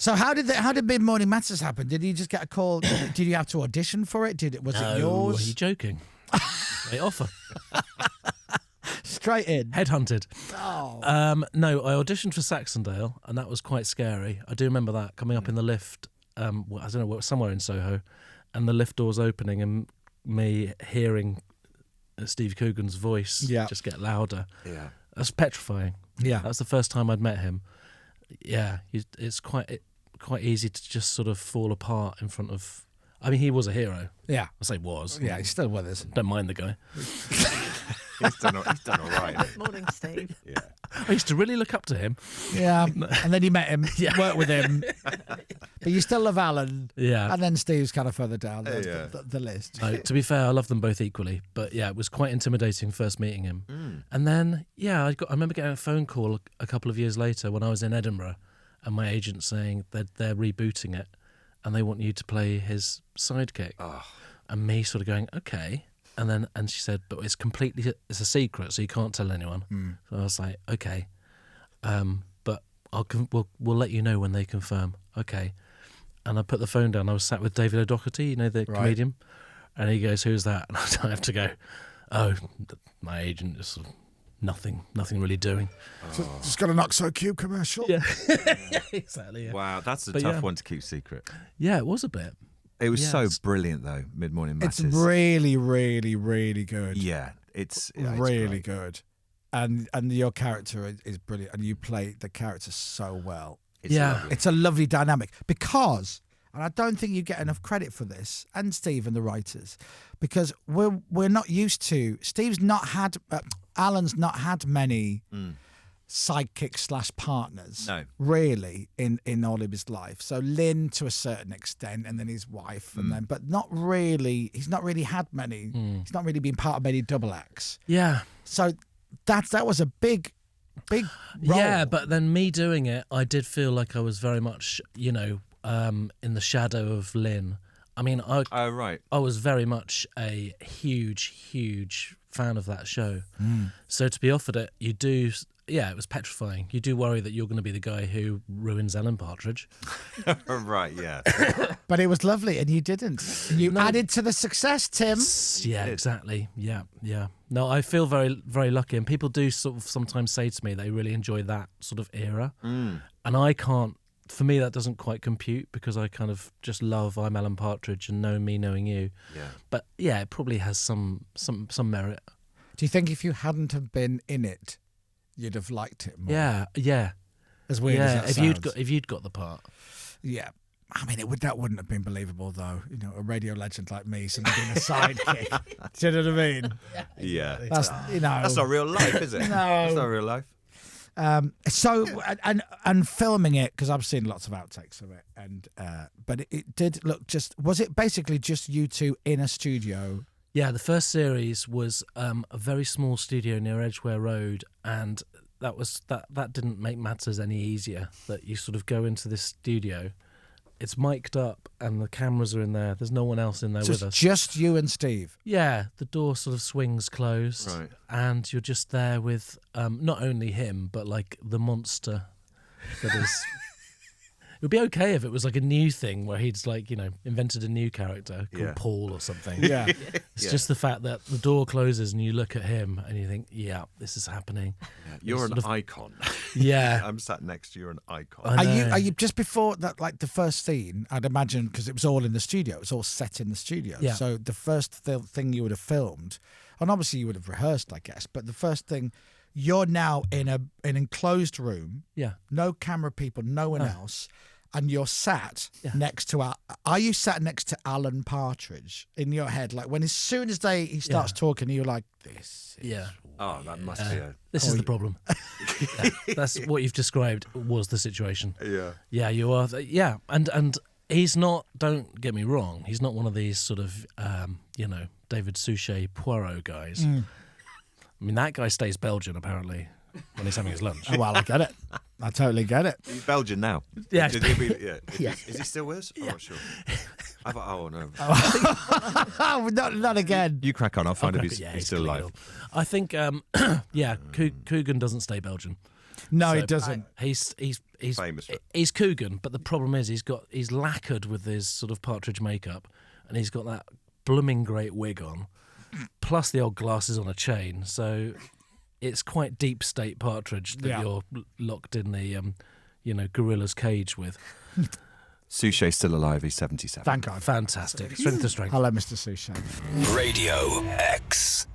So how did Mid Morning Matters happen? Did you just get a call? Did you have to audition for it? Was it yours? Are you joking? They offer. Straight in. Headhunted. Oh. No, I auditioned for Saxondale, and that was quite scary. I do remember that, coming up in the lift, I don't know, somewhere in Soho, and the lift doors opening and me hearing Steve Coogan's voice just get louder. Yeah. That's petrifying. Yeah. That was the first time I'd met him. Yeah, it's quite easy to just sort of fall apart in front of... I mean, he was a hero. Yeah. I say was. Yeah, he's still with us. Don't mind the guy. He's done all right. Morning, Steve. Yeah. I used to really look up to him. Yeah, and then you met him, worked with him, but you still love Alan. Yeah. And then Steve's kind of further down the list. To be fair, I love them both equally, but yeah, it was quite intimidating first meeting him. And then, I remember getting a phone call a couple of years later when I was in Edinburgh, and my agent saying that they're rebooting it, and they want you to play his sidekick. Oh. And me sort of going, okay. And she said, but it's a secret, so you can't tell anyone. So I was like, okay, but we'll let you know when they confirm. Okay. And I put the phone down. I was sat with David O'Doherty, the comedian, and he goes, "Who's that?" And I have to go, "Oh, my agent is nothing really doing." Just got an Oxo Cube commercial. Yeah, exactly. Yeah. Wow, that's a tough one to keep secret. Yeah, it was a bit. It was so brilliant, though. Mid Morning Matters. It's really, really, really good. Yeah, it's really great. good, and your character is brilliant, and you play the character so well. It's lovely. It's a lovely dynamic because, and I don't think you get enough credit for this, and Steve and the writers, because we're not used to. Alan's not had many sidekicks / partners, really, in all of his life. So Lynn to a certain extent, and then his wife, and then, but not really. He's not really had many. He's not really been part of many double acts. Yeah. So that was a big role. Yeah, but then me doing it, I did feel like I was very much, in the shadow of Lynn. I mean, I was very much a huge fan of that show. So to be offered it, you do... Yeah, it was petrifying. You do worry that you're going to be the guy who ruins Alan Partridge. Right, yeah. But it was lovely, and you didn't. You added to the success, Tim. Yeah, exactly. Yeah. No, I feel very, very lucky. And people do sort of sometimes say to me they really enjoy that sort of era. And I can't... For me, that doesn't quite compute because I kind of just love I'm Alan Partridge and know me knowing you. Yeah. But yeah, it probably has some merit. Do you think if you hadn't have been in it, you'd have liked it more? Yeah. As weird as that sounds. If you'd got the part. Yeah. I mean, that wouldn't have been believable, though. A radio legend like me, somebody being a sidekick. Do you know what I mean? Yeah. That's not real life, is it? No. That's not real life. So and filming it, because I've seen lots of outtakes of it, and but it did look was it basically just you two in a studio? Yeah, the first series was a very small studio near Edgware Road, and that didn't make matters any easier. That you sort of go into this studio, it's mic'd up, and the cameras are in there. There's no one else in there with us. Just you and Steve. Yeah, the door sort of swings closed, right, and you're just there with not only him, but like the monster that is. It would be okay if it was like a new thing where he'd invented a new character called Paul or something. Yeah. It's just the fact that the door closes and you look at him and you think, yeah, this is happening. Yeah. You're an icon. Yeah. I'm sat next to you, you're an icon. Are you just before that, like the first scene, I'd imagine, because it was all in the studio, it was all set in the studio. Yeah. So the first thing you would have filmed, and obviously you would have rehearsed, I guess, but the first thing, you're now in an enclosed room. Yeah. No camera people, no one else. And you're sat next to are you sat next to Alan Partridge in your head? Like as soon as he starts talking, you're like, this is Oh, that must be this is the problem. That's what you've described was the situation. Yeah. Yeah, you are. Yeah. And he's not, don't get me wrong, he's not one of these sort of, David Suchet Poirot guys. I mean, that guy stays Belgian, apparently, when he's having his lunch. Oh, well, I get it. I totally get it. He's Belgian now. Yeah. Is he still with us? Yeah. Oh, sure. I thought, oh, no. Oh, not again. You crack on. I'll find if he's still alive. I think, Coogan doesn't stay Belgian. No, So he doesn't. He's famous for. He's Coogan, but the problem is he's lacquered with his sort of Partridge makeup, and he's got that blooming great wig on, plus the old glasses on a chain. So it's quite deep state Partridge that you're locked in the gorilla's cage with. Suchet's still alive. He's 77. Thank God. Fantastic. Strength to strength. Hello, Mr. Suchet. Radio X.